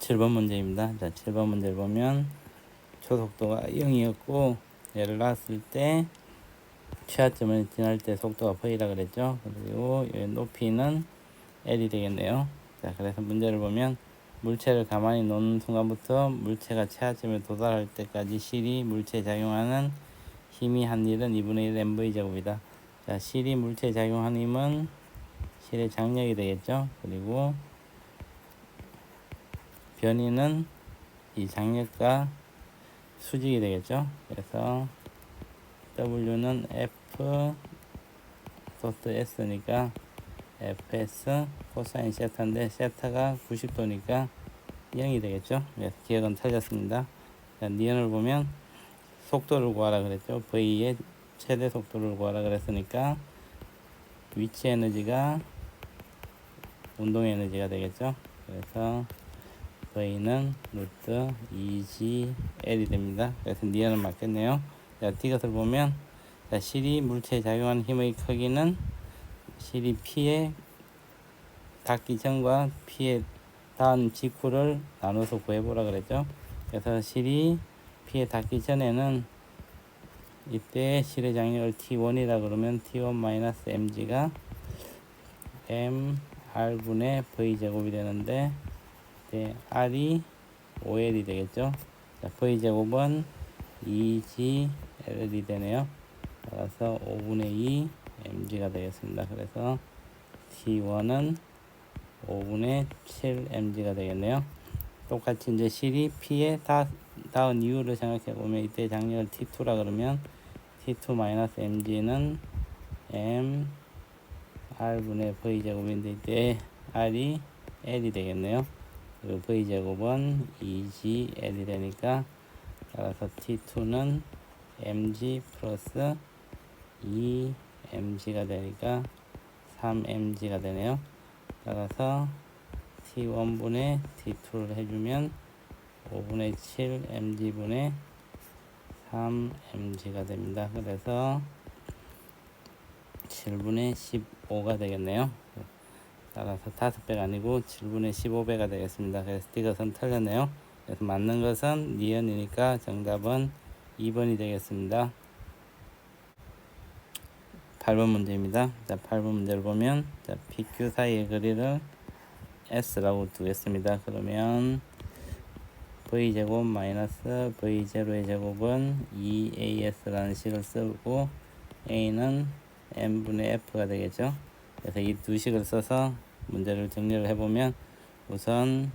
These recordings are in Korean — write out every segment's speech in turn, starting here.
7번 문제입니다. 자, 7번 문제를 보면 초속도가 0이었고 얘를 놨을 때 최하점을 지날 때 속도가 v라 그랬죠. 그리고 이 높이는 l이 되겠네요. 자, 그래서 문제를 보면 물체를 가만히 놓는 순간부터 물체가 최하점에 도달할 때까지 실이 물체에 작용하는 힘이 한 일은 2분의 1 mv 제곱이다. 자, 실이 물체에 작용하는 힘은 실의 장력이 되겠죠. 그리고 변이는 이 장력과 수직이 되겠죠. 그래서 W는 F 소스 S니까 fs 코사인 세타인데 세타가 90도니까 0이 되겠죠. 그래서 기억은 틀렸습니다. 니은을 보면 속도를 구하라 그랬죠. V의 최대 속도를 구하라 그랬으니까 위치 에너지가 운동 에너지가 되겠죠. 그래서 V는 루트 2gl이 됩니다. 그래서 니은은 맞겠네요. 자, 디귿을 보면 자, 실이 물체에 작용하는 힘의 크기는 실이 P에 닿기 전과 P에 닿은 직후를 나눠서 구해보라 그랬죠. 그래서 실이 P에 닿기 전에는 이때 실의 장력을 T1이라 그러면 T1-mg가 mR분의 V제곱이 되는데 R이 5L이 되겠죠. 자, V제곱은 2gl이 되네요. 따라서 5분의 2 mg가 되겠습니다. 그래서 T1은 5분의 7 mg가 되겠네요. 똑같이 이제 실이 P에 닿은 이유를 생각해 보면 이때 장력을 T2라 그러면 T2-mg는 m R분의 V제곱인데 이때 R이 L이 되겠네요. 그리고 V제곱은 2gl이 되니까 따라서 T2는 mg 플러스 2mg가 되니까 3mg가 되네요. 따라서 T1분의 T2를 해주면 5분의 7 mg분의 3mg가 됩니다. 그래서 7분의 15가 되겠네요. 따라서 5배가 아니고 7분의 15배가 되겠습니다. 그래서 디귿은 틀렸네요. 그래서 맞는 것은 니은이니까 정답은 2번이 되겠습니다. 8번 문제입니다. 자, 8번 문제를 보면 자, PQ 사이의 거리를 S라고 두겠습니다. 그러면 V제곱 마이너스 V0의 제곱은 2AS라는 식을 쓰고 A는 M분의 F가 되겠죠. 그래서 이 두 식을 써서 문제를 정리를 해보면 우선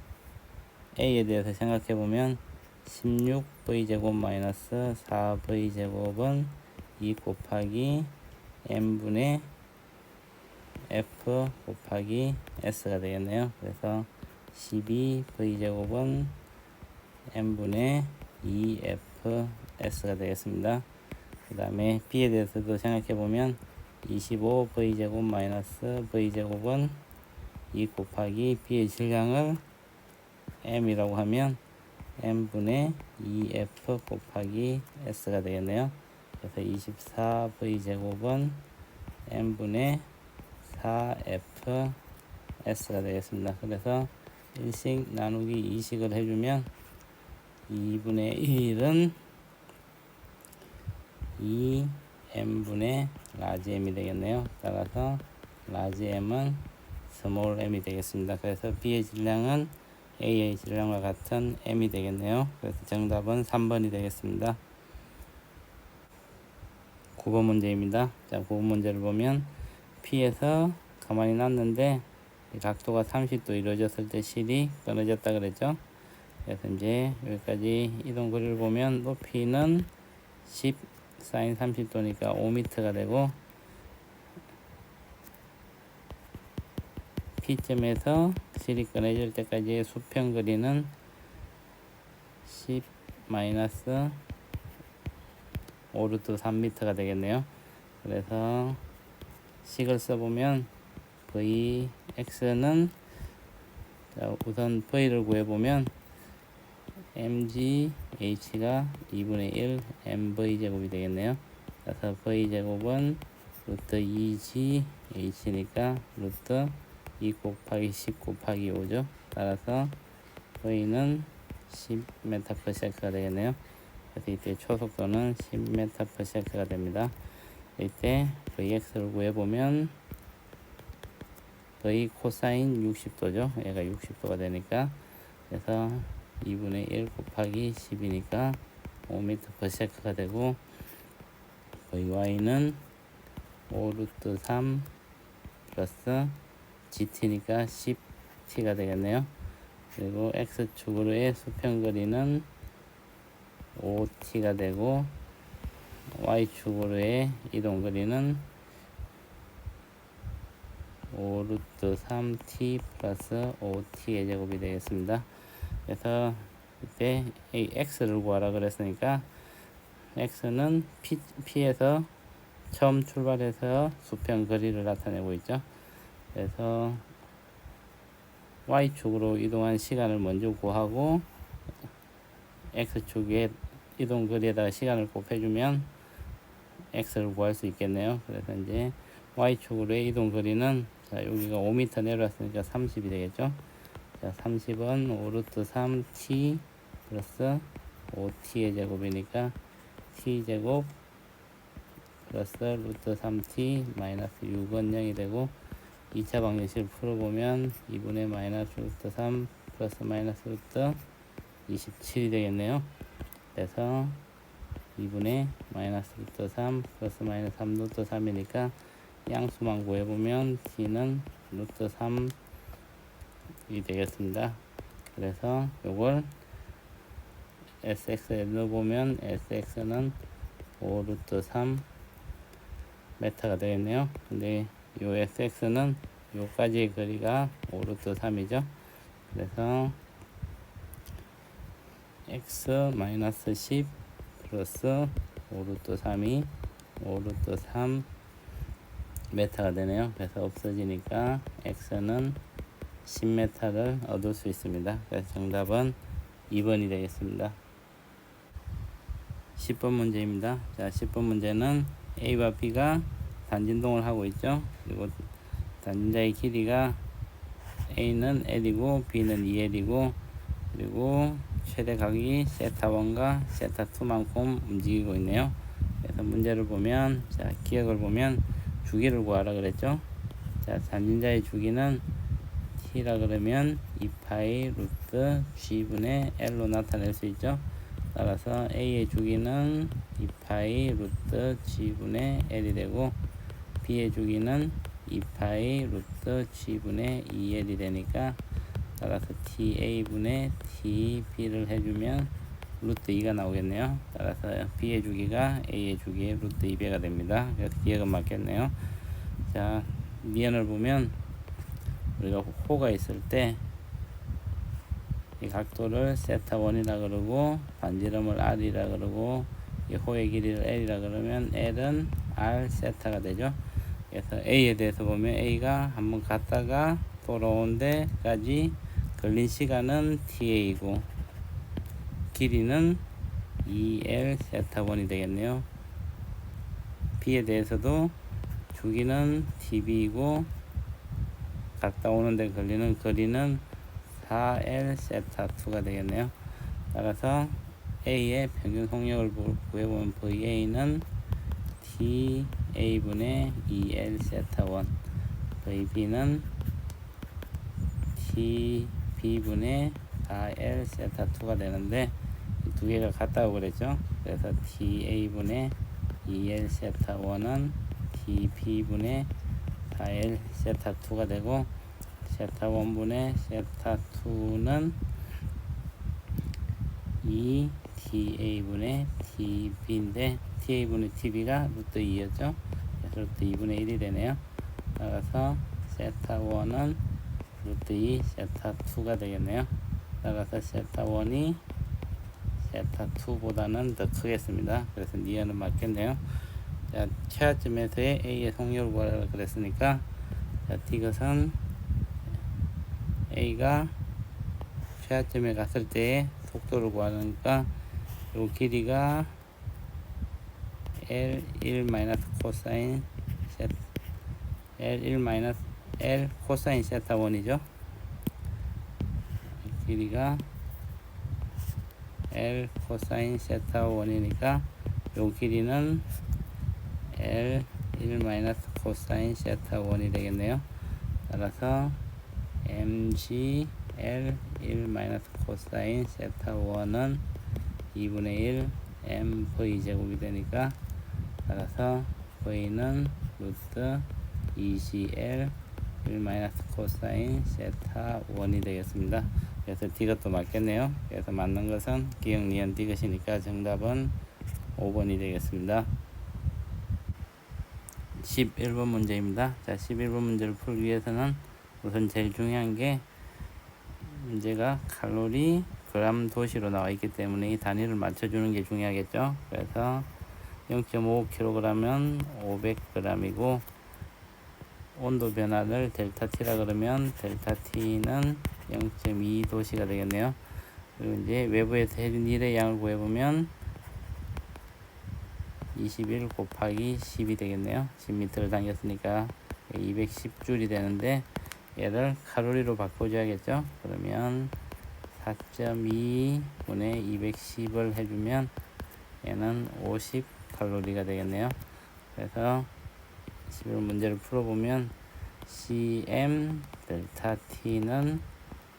A에 대해서 생각해보면 16V제곱 마이너스 4V제곱은 2 곱하기 M분의 F 곱하기 S가 되겠네요. 그래서 12V제곱은 M분의 2FS가 되겠습니다. 그 다음에 B에 대해서도 생각해보면 25V제곱 마이너스 V제곱은 2 곱하기 B의 질량을 M이라고 하면 M분의 2F 곱하기 S가 되겠네요. 그래서 24V제곱은 M분의 4FS가 되겠습니다. 그래서 1식 나누기 2식을 해주면 2분의 1은 2m분의 라지 m이 되겠네요. 따라서 라지 m은 스몰 m이 되겠습니다. 그래서 B의 질량은 A의 질량과 같은 m이 되겠네요. 그래서 정답은 3번이 되겠습니다. 9번 문제입니다. 자, 9번 문제를 보면 P에서 가만히 놨는데 각도가 30도 이루어졌을 때 실이 끊어졌다 그랬죠. 그래서 이제 여기까지 이동 거리를 보면 높이는 10 사인 30도니까 5m가 되고 P점에서 실이 끊어질 때까지의 수평 거리는 10 마이너스 5루트 3m가 되겠네요. 그래서 식을 써보면 Vx는 우선 V를 구해보면 mgH가 2분의 1 mv제곱이 되겠네요. 그래서 v제곱은 루트 2gH니까 루트 2 곱하기 10 곱하기 5죠. 따라서 V는 10m/s가 되겠네요. 그래서 이때 초속도는 10m/s가 됩니다. 이때 Vx를 구해보면 V 코사인 60도죠. 얘가 60도가 되니까, 그래서 2분의 1 곱하기 10이니까 5m/s가 되고, Vy는 5루트 3 플러스 GT니까 10T가 되겠네요. 그리고 X축으로의 수평거리는 5T가 되고, Y축으로의 이동거리는 5루트 3T 플러스 5T의 제곱이 되겠습니다. 그래서 이때 이 X를 구하라 그랬으니까 X는 P에서 처음 출발해서 수평 거리를 나타내고 있죠. 그래서 Y축으로 이동한 시간을 먼저 구하고 X축의 이동 거리에다가 시간을 곱해주면 X를 구할 수 있겠네요. 그래서 이제 Y축으로의 이동 거리는, 자, 여기가 5m 내려왔으니까 30이 되겠죠. 자, 30은 5루트 3T 플러스 5T의 제곱이니까 T제곱 플러스 루트 3T 마이너스 6은 0이 되고, 2차 방정식을 풀어보면 2분의 마이너스 루트 3 플러스 마이너스 루트 27이 되겠네요. 그래서 2분의 마이너스 루트 3 플러스 마이너스 3 루트 3이니까 양수만 구해보면 T는 루트 3이 되겠습니다. 그래서 요걸 SX에 넣어보면 SX는 5 루트 3 메타가 되겠네요. 근데 요 SX는 요까지의 거리가 5 루트 3이죠. 그래서 X 마이너스 10 플러스 5 루트 3이 5 루트 3 메타가 되네요. 그래서 없어지니까 X는 10m를 얻을 수 있습니다. 그래서 정답은 2번이 되겠습니다. 10번 문제입니다. 자, 10번 문제는 A와 B가 단진동을 하고 있죠. 그리고 단자의 길이가 A는 L이고 B는 2L이고, 그리고 최대각이 세타1과 세타2만큼 움직이고 있네요. 그래서 문제를 보면, 자, 기억을 보면 주기를 구하라 그랬죠. 자, 단진자의 주기는 T라 그러면 2파이 루트 G분의 L로 나타낼 수 있죠. 따라서 A의 주기는 2파이 루트 G분의 L이 되고, B의 주기는 2파이 루트 G분의 2L이 되니까, 따라서 TA분의 TB를 해주면 루트 2가 나오겠네요. 따라서 B의 주기가 A의 주기의 루트 2배가 됩니다. 그래서 기억은 맞겠네요. 자, 미연을 보면 우리가 호가 있을 때 이 각도를 세타1이라 그러고, 반지름을 R이라 그러고, 이 호의 길이를 L이라 그러면 L은 R 세타가 되죠. 그래서 A에 대해서 보면 A가 한번 갔다가 돌아온 데까지 걸린 시간은 TA이고 길이는 2L 세타1이 되겠네요. B에 대해서도 주기는 TB이고 갔다 오는데 걸리는 거리는 4L 세타2가 되겠네요. 따라서 A의 평균 속력을 구해보면 VA는 TA분의 2L 세타1, VB는 TB분의 4L 세타2가 되는데, 이 두 개가 같다고 그랬죠. 그래서 TA분의 2L 세타1은 TB분의 4L 세타2가 되고, 세타1분의 세타2는 2TA분의 TB인데, TA분의 TB가 루트 2였죠. 그래서 루트 2분의 1이 되네요. 따라서 세타1은 루트 2 세타2가 되겠네요. 따라서 세타1이 세타2보다는 더 크겠습니다. 그래서 니은은 맞겠네요. 자, 최하점에서의 A의 속력을 구하라고 그랬으니까, 자, 이것은 A가 최하점에 갔을 때의 속도를 구하니까 요 길이가 L1 마이너스 코사인 세타 L1 마이너스 L 코사인 세타1이죠. 길이가 L 코사인 세타 1이니까 요 길이는 L 1 마이너스 코사인 세타 1이 되겠네요. 따라서 mg L 1 마이너스 코사인 세타 1은 2분의 1 m v 제곱이 되니까, 따라서 v는 루트 2cl 1 마이너스 코사인 세타 1이 되겠습니다. 그래서 디귿도 맞겠네요. 그래서 맞는 것은 기역 니은 디귿이니까 정답은 5번이 되겠습니다. 11번 문제입니다. 자, 11번 문제를 풀기 위해서는 우선 제일 중요한 게, 문제가 칼로리 그램 도시로 나와 있기 때문에 이 단위를 맞춰주는 게 중요하겠죠. 그래서 0.5kg은 500g이고, 온도 변화를 델타 T라 그러면 델타 T는 0.2도씨가 되겠네요. 그리고 이제 외부에서 해준 일의 양을 구해보면 21 곱하기 10이 되겠네요. 10m를 당겼으니까 210줄이 되는데, 얘를 칼로리로 바꿔줘야겠죠. 그러면 4.2분의 210을 해주면 얘는 50 칼로리가 되겠네요. 그래서 11번 문제를 풀어보면 cm 델타 t는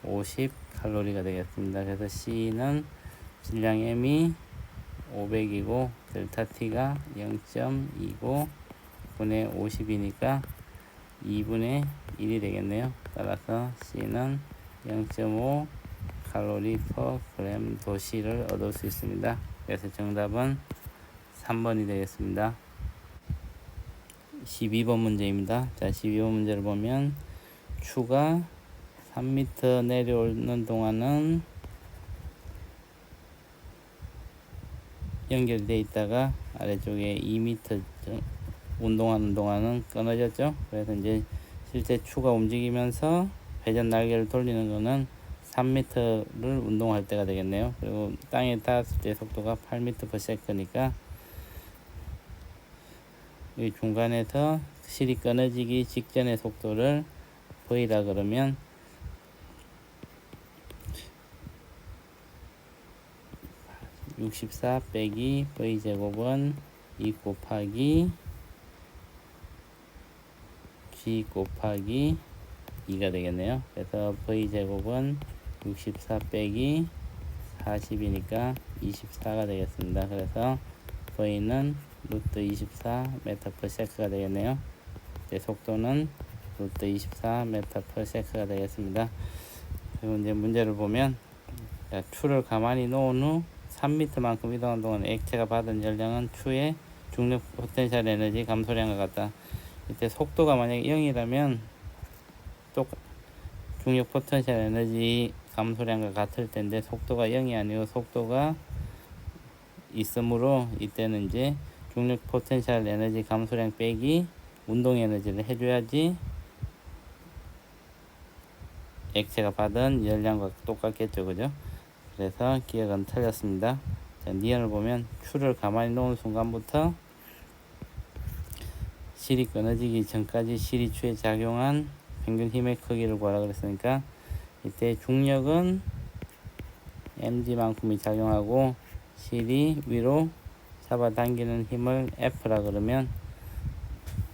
50 칼로리가 되겠습니다. 그래서 c는 질량 m이 500이고 델타 t가 0.2고 분의 50이니까 2분의 1이 되겠네요. 따라서 c는 0.5 칼로리 퍼 그램 도시를 얻을 수 있습니다. 그래서 정답은 3번이 되겠습니다. 12번 문제입니다. 자, 12번 문제를 보면 추가 3m 내려오는 동안은 연결되어 있다가 아래쪽에 2m 운동하는 동안은 끊어졌죠. 그래서 이제 실제 추가 움직이면서 회전 날개를 돌리는 거는 3m를 운동할 때가 되겠네요. 그리고 땅에 닿았을 때 속도가 8m/s니까 이 중간에서 실이 끊어지기 직전의 속도를 V라 그러면 64 빼기 V 제곱은 2 곱하기 G 곱하기 2가 되겠네요. 그래서 V 제곱은 64 빼기 40이니까 24가 되겠습니다. 그래서 V는 루트 24 m/s가 되겠네요. 이제 속도는 루트 24 m/s가 되겠습니다. 그리고 이제 문제를 보면, 추를 가만히 놓은 후 3m만큼 이동한 동안 액체가 받은 열량은 추의 중력 포텐셜 에너지 감소량과 같다. 이때 속도가 만약에 0이라면 중력 포텐셜 에너지 감소량과 같을 텐데, 속도가 0이 아니고 속도가 있으므로 이때는 이제 중력 포텐셜 에너지 감소량 빼기 운동 에너지를 해줘야지 액체가 받은 열량과 똑같겠죠, 그죠? 그래서 기억은 틀렸습니다. 자, 니은을 보면 추를 가만히 놓은 순간부터 실이 끊어지기 전까지 실이 추에 작용한 평균 힘의 크기를 구하라 그랬으니까, 이때 중력은 mg만큼이 작용하고 실이 위로 잡아당기는 힘을 F라 그러면,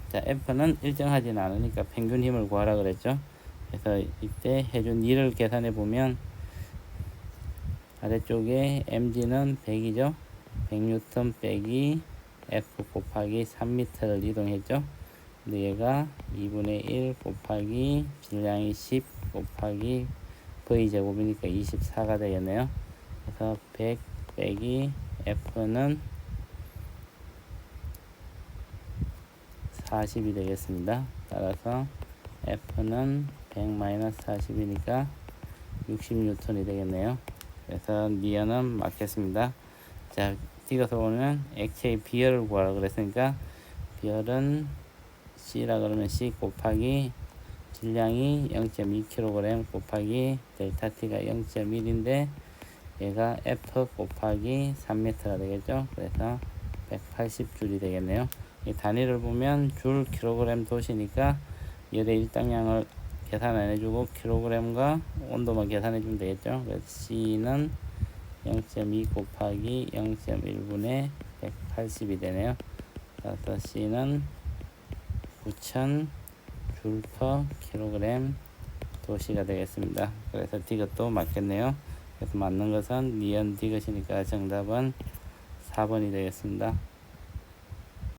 자, F는 일정하진 않으니까 평균 힘을 구하라 그랬죠. 그래서 이때 해준 일을 계산해 보면 아래쪽에 mg는 100이죠. 100N 빼기 F 곱하기 3m를 이동했죠. 근데 얘가 2분의 1 곱하기 질량이 10 곱하기 V 제곱이니까 24가 되겠네요. 그래서 100 빼기 F는 40이 되겠습니다. 따라서 F는 100-40이니까 60N이 되겠네요. 그래서 니은은 맞겠습니다. 자, 뒤가서 보면 액체의 비열을 구하라 그랬으니까, 비열은 C라 그러면 C 곱하기 질량이 0.2kg 곱하기 델타 T가 0.1인데 얘가 F 곱하기 3m가 되겠죠. 그래서 180줄이 되겠네요. 이 단위를 보면 줄 킬로그램 도시니까 열의 일당량을 계산 안 해주고 킬로그램과 온도만 계산해 주면 되겠죠. 그래서 C는 0.2 곱하기 0.1분의 180이 되네요. 따라서 C는 9,000 줄 퍼 킬로그램 도시가 되겠습니다. 그래서 디귿도 맞겠네요. 그래서 맞는 것은 니은 디귿이니까 정답은 4번이 되겠습니다.